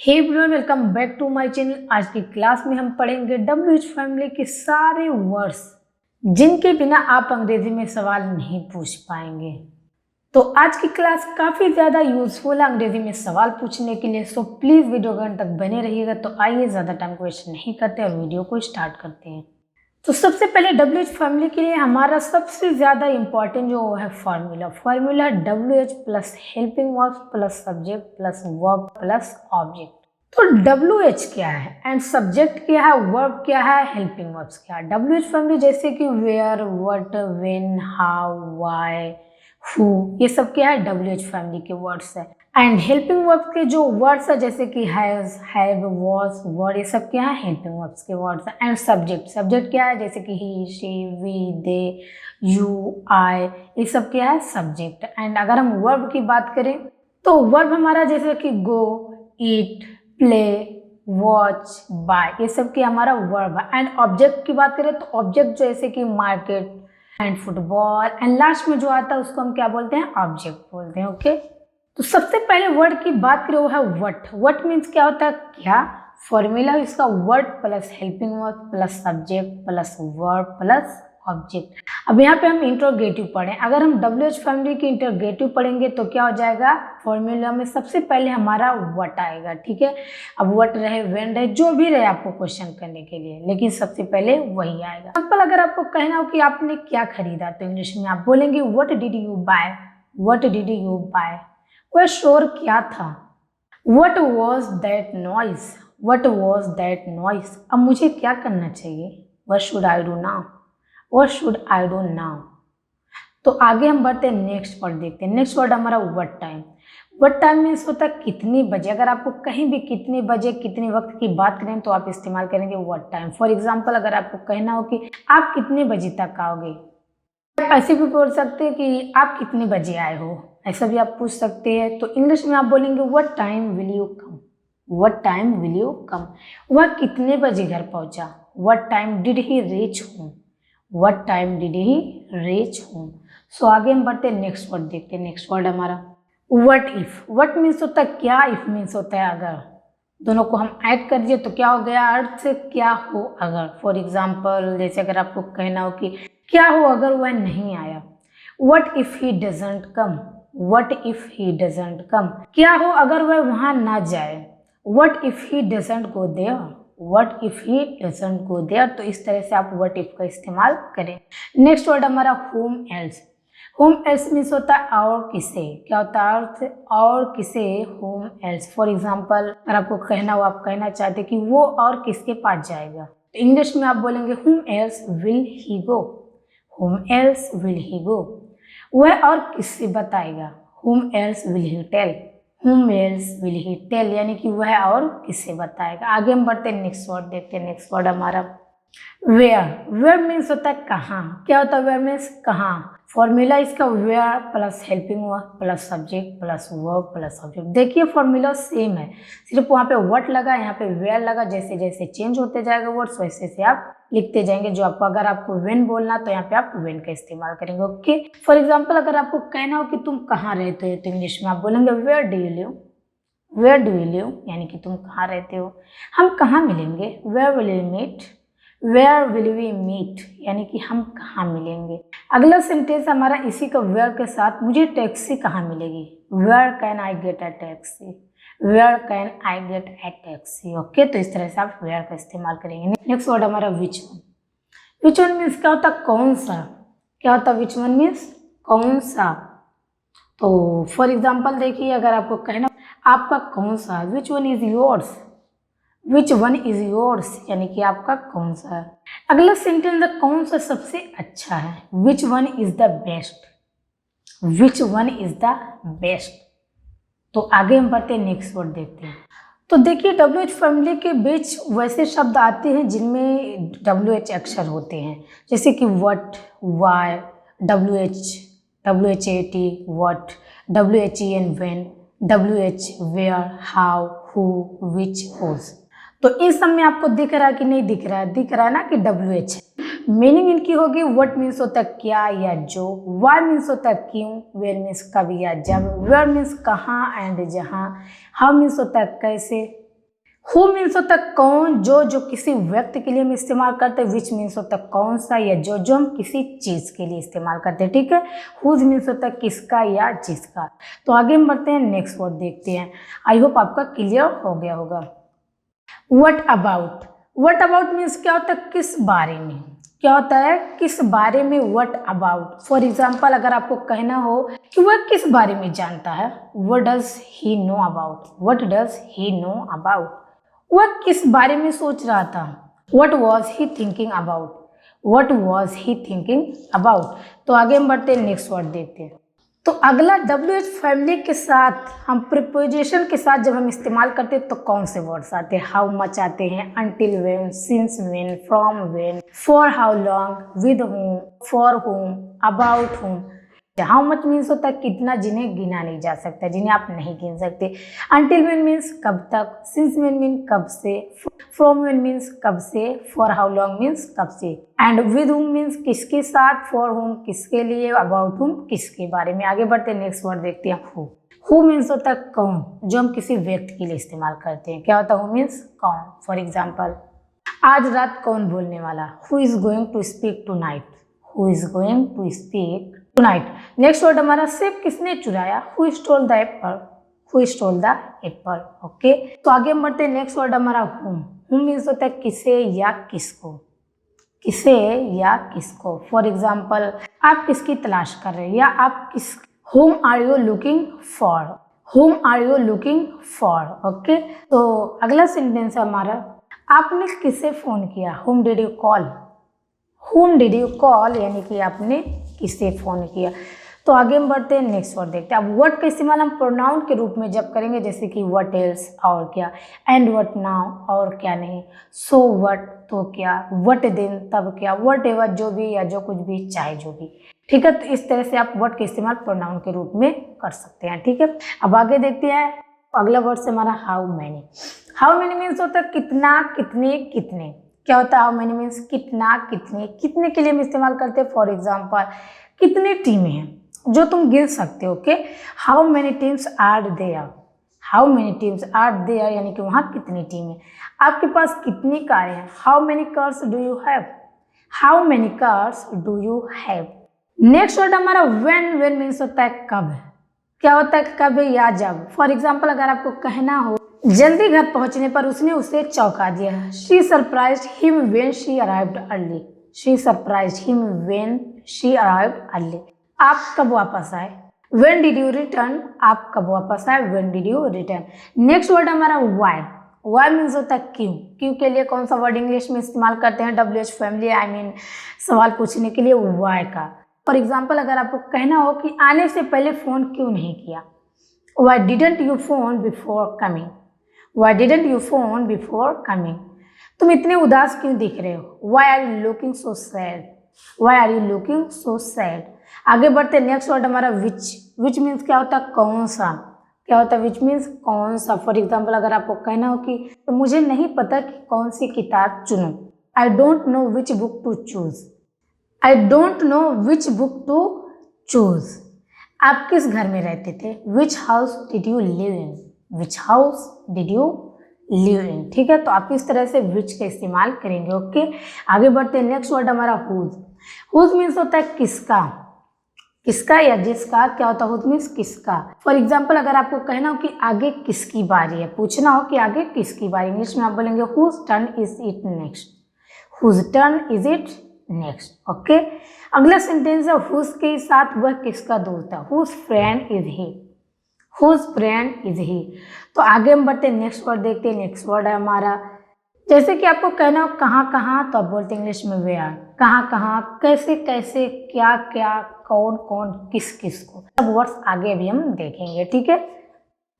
Hey everyone, welcome back to my channel. आज की class में हम पढ़ेंगे WH फैमिली के सारे वर्ड्स जिनके बिना आप अंग्रेजी में सवाल नहीं पूछ पाएंगे। तो आज की क्लास काफ़ी ज़्यादा यूजफुल है अंग्रेजी में सवाल पूछने के लिए, सो प्लीज़ वीडियो के अंत तक बने रहिएगा। तो आइए ज़्यादा टाइम को वेस्ट नहीं करते और वीडियो को स्टार्ट करते हैं। तो सबसे पहले WH फैमिली के लिए हमारा सबसे ज़्यादा इम्पॉर्टेंट जो है formula WH plus helping verb plus subject plus verb plus object. तो WH क्या है एंड सब्जेक्ट क्या है, वर्ब क्या है, हेल्पिंग वर्ब्स क्या है। WH फैमिली जैसे कि where, what, when, how, why, who, ये सब क्या है WH फैमिली के वर्ड्स है। एंड हेल्पिंग वर्ब्स के जो वर्ड्स है जैसे कि हैज, हैव, वाज, वर, ये सब क्या है हेल्पिंग वर्ब्स के वर्ड्स है। एंड सब्जेक्ट क्या है जैसे कि ही, शी, वी, दे, यू, आई, ये सब क्या है सब्जेक्ट। एंड अगर हम वर्ब की बात करें तो वर्ब हमारा जैसे कि गो, ईट, प्ले, वॉच, बाय, ये सब की हमारा वर्ब है। एंड ऑब्जेक्ट की बात करें तो ऑब्जेक्ट जैसे कि market and football and last में जो आता है उसको हम क्या बोलते हैं, ऑब्जेक्ट बोलते हैं। ओके, तो सबसे पहले वर्ड की बात करें वो है व्हाट। व्हाट मीन्स क्या होता है, क्या। फॉर्मूला इसका word plus helping verb plus subject plus verb plus object. अब यहाँ पे हम इंटरोगेटिव पढ़ें। अगर हम WH फैमिली की इंटरोगेटिव पढ़ेंगे तो क्या हो जाएगा, फॉर्मूला में सबसे पहले हमारा व्हाट आएगा। ठीक है, अब व्हाट रहे, व्हेन रहे, जो भी रहे आपको क्वेश्चन करने के लिए, लेकिन सबसे पहले वही आएगा। सिंपल अगर आपको कहना हो कि आपने क्या खरीदा तो इंग्लिश में आप बोलेंगे what did you buy. What did you buy, वह शोर क्या था। What was that noise? What was that noise? अब मुझे क्या करना चाहिए, What should I do now? What should I do now? तो आगे हम बढ़ते हैं, नेक्स्ट वर्ड देखते हैं। नेक्स्ट वर्ड हमारा what time. What time means होता है कितनी बजे। अगर आपको कहीं भी कितने बजे कितने वक्त की बात करें तो आप इस्तेमाल करेंगे व्हाट टाइम। फॉर एग्जाम्पल अगर आपको कहना हो कि आप कितने बजे तक आओगे, ऐसे भी बोल सकते हैं कि आप कितने बजे आए हो, ऐसा भी आप पूछ सकते हैं। तो इंग्लिश में आप बोलेंगे what time will you come. What time will you come, वह कितने बजे घर पहुंचा। What time did he reach home. What time did he reach home. So आगे हम बढ़ते हैं, नेक्स्ट वर्ड देखते हैं। नेक्स्ट वर्ड हमारा व्हाट इफ। व्हाट मीन्स होता है क्या, इफ मीन्स होता है अगर। दोनों को हम ऐड कर दिए तो क्या हो गया, अर्थ से क्या हो अगर। फॉर एग्जाम्पल जैसे अगर आपको कहना हो कि क्या हो अगर वह नहीं आया, What if he doesn't come? What if he doesn't come? क्या हो अगर वह वहां ना जाए, What if he doesn't go there? What if he doesn't go there? तो इस तरह से आप what if का इस्तेमाल करें। नेक्स्ट वर्ड हमारा whom else। whom else means होता है और किसे। क्या होता है अर्थ, और किसे, whom else। फॉर एग्जाम्पल अगर आपको कहना हो, आप कहना चाहते कि वो और किसके पास जाएगा, इंग्लिश में आप बोलेंगे whom else will he go। whom else will he go, वह और किससे बताएगा, whom else will he tell। whom else will he tell यानी कि वह और किससे बताएगा। आगे हम बढ़ते हैं, नेक्स्ट वर्ड देखते हैं। नेक्स्ट वर्ड हमारा वेयर। वेयर मीन्स होता है कहाँ। क्या होता है वेयर मीन्स कहाँ। फॉर्मूला इसका where plus helping verb plus subject plus verb plus object. देखिए फॉर्मूला सेम है, सिर्फ वहाँ पे व्हाट लगा, यहाँ पे वेयर लगा। जैसे जैसे चेंज होते जाएगा वर्ड्स वैसे से आप लिखते जाएंगे। जो आपको अगर आपको व्हेन बोलना तो यहाँ पे आप व्हेन का इस्तेमाल करेंगे। ओके, फॉर एग्जाम्पल अगर आपको कहना हो कि तुम कहाँ रहते हो तो इंग्लिश में आप बोलेंगे where do you live. Where do you live यानी कि तुम कहाँ रहते हो। हम कहाँ मिलेंगे, where will you meet. Where will we meet यानी कि हम कहाँ मिलेंगे। अगला सेंटेंस हमारा इसी का वेयर के साथ, मुझे टैक्सी कहाँ मिलेगी, where can I get a taxi. Where can I get a taxi. Okay, तो इस तरह से आप वेयर का इस्तेमाल करेंगे। नेक्स्ट वर्ड हमारा which one. Which one means क्या होता है कौन सा। क्या होता है विच वन मीन्स कौन सा। तो फॉर एग्जाम्पल देखिए अगर आपको कहना आपका कौन सा, which one is yours. Which one is yours यानी कि आपका कौन सा है। अगला सेंटेंस कौन सा सबसे अच्छा है, which one is the best. Which one is the best. तो आगे हम बढ़ते हैं, नेक्स्ट वर्ड देखते हैं। तो देखिए WH फैमिली के बीच वैसे शब्द आते हैं जिनमें WH अक्षर होते हैं, जैसे कि what, why, WH, WHAT, what, WHEN, when, WH, where, how, who, which, whose। तो इस सब में आपको दिख रहा है कि नहीं दिख रहा है, दिख रहा है ना कि WH। मीनिंग इनकी होगी व्हाट मीन्स होता है क्या या जो, वाई मीन्स होता है क्यों, वेयर मीन्स कब या जब, वेयर मीन्स कहाँ एंड जहाँ, हाउ मीन्स होता है कैसे, हु मीन्स होता है कौन, जो किसी व्यक्ति के लिए हम इस्तेमाल करते हैं। विच मीन्स होता है कौन सा या जो हम किसी चीज के लिए इस्तेमाल करते हैं, ठीक है। हुज मीन्स होता है किसका या जिसका। तो आगे हम बढ़ते हैं, नेक्स्ट वर्ड देखते हैं। आई होप आपका क्लियर हो गया होगा। What about, what about means क्या होता है, किस बारे में, क्या होता है किस बारे में। व्हाट अबाउट, फॉर एग्जाम्पल अगर आपको कहना हो कि वह किस बारे में जानता है, what does he know about, what does he know about, वह किस बारे में सोच रहा था। What was he thinking about, what was he thinking about. तो आगे हम बढ़ते हैं, नेक्स्ट वर्ड देखते हैं। तो अगला WH फैमिली के साथ हम प्रीपोजिशन के साथ जब हम इस्तेमाल करते हैं तो कौन से वर्ड्स आते हैं। हाउ मच आते हैं, until when, since when, from when, for how long, with whom, for whom, about whom। How much means होता है कितना, जिन्हें गिना नहीं जा सकता, जिन्हें आप नहीं गिन सकते। अनटिल व्हेन मीन्स कब तक, सिंस व्हेन मीन्स कब से, फ्रॉम व्हेन मीन्स कब से, फॉर हाउ लॉन्ग मीन्स कब से, एंड विद whom मीन्स किसके साथ, फॉर whom किसके लिए, अबाउट whom किसके बारे में। आगे बढ़ते हैं, नेक्स्ट वर्ड देखते हैं, हु। हु मीन्स होता है कौन, जो हम किसी व्यक्ति के लिए इस्तेमाल करते हैं। क्या होता है हु मीन्स कौन। फॉर एग्जाम्पल, आज रात कौन बोलने वाला, who is going to speak tonight, who is going to speak tonight. Next word हमारा, सेब किसने चुराया, who stole the apple, who stole the apple. Okay, तो आगे हम बढ़ते हैं, नेक्स्ट वर्ड हमारा हुम। हुम मीन्स होता है किसे या किसको, किसे या किसको। फॉर एग्जाम्पल, आप किसकी तलाश कर रहे हैं या आप किस, whom are you looking for, whom are you looking for। Okay, तो अगला सेंटेंस है हमारा, आपने किसे फोन किया, whom did you call, whom did you call यानी कि आपने किसे फोन किया। तो आगे हम बढ़ते हैं, नेक्स्ट वर्ड देखते हैं। अब वर्ड का इस्तेमाल हम प्रोनाउन के रूप में जब करेंगे, जैसे कि व्हाट एल्स और क्या, एंड व्हाट नाउ और क्या नहीं, सो व्हाट तो क्या, व्हाट देन तब क्या, व्हाट एवर जो भी या जो कुछ भी चाहे जो भी, ठीक है। तो इस तरह से आप वर्ड का इस्तेमाल प्रोनाउन के रूप में कर सकते हैं, ठीक है। अब आगे देखते हैं, अगला वर्ड से हमारा how many. How many means होता है कितना, कितने, कितने। क्या होता है हाउ मैनी मीन्स कितना, कितने, कितने के लिए हम इस्तेमाल करते हैं। फॉर एग्जाम्पल, कितने टीमें हैं जो तुम गिन सकते हो। Okay, how many teams are there, how many teams are there यानी कि वहाँ कितनी टीम है। आपके पास कितनी कारें हैं, how many cars do you have, how many cars do you have. Next word हमारा व्हेन। व्हेन मीन्स होता है कब, क्या होता है कब या जब। फॉर एग्जाम्पल, अगर आपको कहना हो जल्दी घर पहुंचने पर उसने उसे चौंका दिया, she surprised him when she arrived early, she surprised him when she arrived early. आप कब वापस आए, व्हेन डिड यू रिटर्न, आप कब वापस आए, when did you return. Next word हमारा व्हाई। व्हाई मीन्स होता है क्यों। क्यों के लिए कौन सा वर्ड इंग्लिश में इस्तेमाल करते हैं WH फैमिली, आई मीन सवाल पूछने के लिए व्हाई का। फॉर एग्जाम्पल, अगर आपको कहना हो कि आने से पहले फोन क्यों नहीं किया, why didn't you phone before coming, why didn't you phone before coming. तुम इतने उदास क्यों दिख रहे हो, why are you looking so sad, why are you looking so sad. आगे बढ़ते, नेक्स्ट वर्ड हमारा विच। विच मीन्स क्या होता है कौन सा, क्या होता है विच मीन्स कौन सा। फॉर एग्जाम्पल, अगर आपको कहना हो कि तो मुझे नहीं पता कि कौन सी किताब चुनूं, I don't know which book to choose, I don't know which book to choose. आप किस घर में रहते थे, which house did you live in, which house did you live in, ठीक है। तो आप इस तरह से विच का इस्तेमाल करेंगे। ओके, आगे बढ़ते हैं, नेक्स्ट वर्ड हमारा हुज। हुज मीन्स होता है किसका, किसका या जिसका। क्या होता है हुज मीन्स किसका। फॉर एग्जाम्पल, अगर आपको कहना हो कि आगे किसकी बारी है, पूछना हो कि आगे किसकी बारी, इंग्लिश में आप बोलेंगे whose turn is it next, whose turn is it next. Okay, अगला सेंटेंस है हुज के साथ वह किसका दोस्त है, whose friend is he, whose friend is he. तो आगे हम बढ़ते हैं, नेक्स्ट वर्ड देखते हैं। नेक्स्ट वर्ड है हमारा, जैसे कि आपको कहना हो कहाँ कहाँ, तो आप बोलते हैं इंग्लिश में वेयर, कहाँ कहाँ, कैसे कैसे, क्या क्या, कौन कौन, किस किस को। सब वर्ड्स आगे भी हम देखेंगे, ठीक है।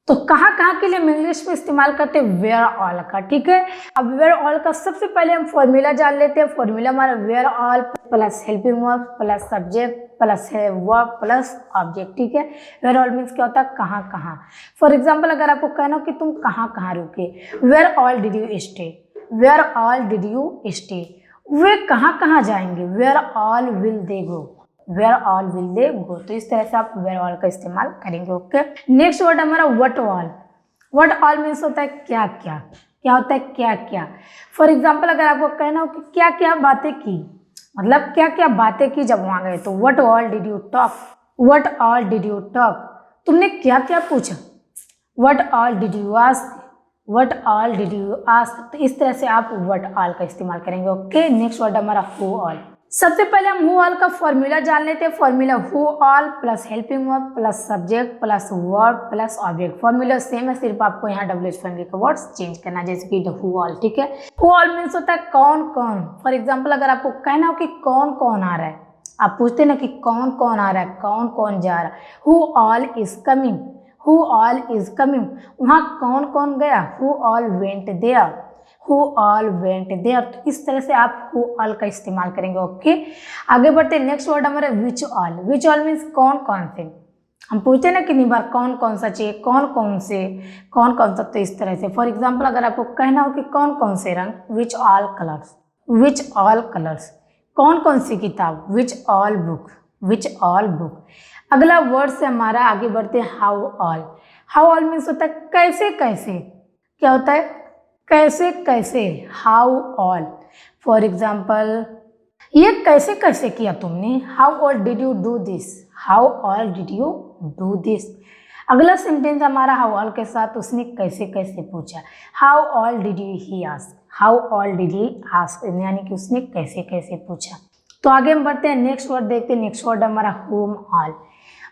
तो कहाँ कहाँ के लिए हम इंग्लिश में इस्तेमाल करते हैं वेयर ऑल का, ठीक है। अब वेयर ऑल का सबसे पहले हम फॉर्मूला जान लेते हैं। फॉर्मूला हमारा where all plus helping verb plus subject plus verb plus object, ठीक है। वेयर ऑल मीन्स क्या होता है कहाँ कहाँ। फॉर एग्जाम्पल, अगर आपको कहना हो कि तुम कहाँ कहाँ रुके, where all did you stay, where all did you stay. वे कहाँ कहाँ जाएंगे, where all will they go, where all will they go. तो इस तरह से आप वेयर ऑल का इस्तेमाल करेंगे। ओके, नेक्स्ट वर्ड हमारा what all. What all means होता है क्या क्या, क्या होता है क्या क्या। फॉर एग्जाम्पल अगर आपको कहना हो कि क्या क्या बातें की, मतलब क्या क्या बातें की जब वहां गए, तो what all did you talk, what all did you talk, तुमने क्या क्या पूछा। What all did you ask, what all did you ask. तो इस तरह से आप व्हाट ऑल का इस्तेमाल करेंगे। ओके, नेक्स्ट वर्ड हमारा हु ऑल। सबसे पहले हम हु ऑल का फॉर्मूला जान लेते हैं। Formula who all plus helping verb plus subject plus verb plus object. Formula same है, सिर्फ आपको यहाँ WH फैमिली का वर्ड्स चेंज करना है, जैसे कि हु ऑल। ठीक है, हु ऑल मीन्स होता है कौन कौन। फॉर एग्जाम्पल अगर आपको कहना हो कि कौन कौन आ रहा है, आप पूछते ना कि कौन कौन आ रहा है, कौन कौन जा रहा है, who all is coming, who all is coming, वहाँ कौन कौन गया, who all went there, who all went there. तो इस तरह से आप हु ऑल का इस्तेमाल करेंगे। ओके, आगे बढ़ते हैं। नेक्स्ट वर्ड हमारा which all. Which all means कौन कौन से। हम पूछते हैं ना कितनी बार कौन कौन सा चाहिए, कौन कौन से, कौन कौन सा। तो इस तरह से फॉर एग्जाम्पल अगर आपको कहना हो कि कौन कौन से रंग, which all colours, which all colours. कौन कौन सी किताब, which all book, which all book. अगला वर्ड से हमारा आगे बढ़ते हैं how all. How all means होता है कैसे कैसे। क्या होता है कैसे कैसे, हाउ ऑल। फॉर एग्जाम्पल ये कैसे कैसे किया तुमने, how all did you do this, how all did you do this. अगला सेंटेंस हमारा हाउ ऑल के साथ उसने कैसे कैसे पूछा, how all did you he ask, how all did he ask, यानी कि उसने कैसे कैसे पूछा। तो आगे हम बढ़ते हैं, नेक्स्ट वर्ड देखते हैं। नेक्स्ट वर्ड हमारा home all.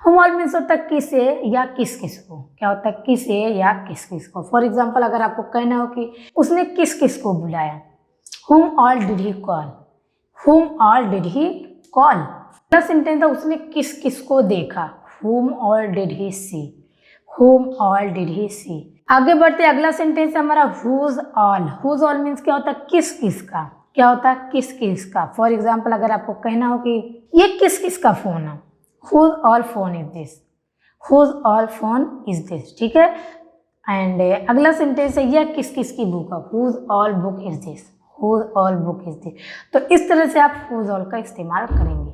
Home all means होता है किसे या किस किस को। क्या होता है किसे या किस किस को। फॉर एग्जाम्पल अगर आपको कहना हो कि उसने किस किस को बुलाया, whom all did he call, whom all did he call। अगला सेंटेंस था उसने किस किस को देखा, whom all did he see, whom all did he see। आगे बढ़ते अगला सेंटेंस हमारा whose all। whose all means क्या होता है किस किस का। क्या होता है किस किस का। फॉर एग्जाम्पल अगर आपको कहना हो कि ये किस किस का फोन है, whose all phone is this, whose all phone is this। ठीक है, एंड अगला सेंटेंस है यह किस किस की बुक है, whose all book is this, whose all book is this। तो इस तरह से आप whose all का इस्तेमाल करेंगे।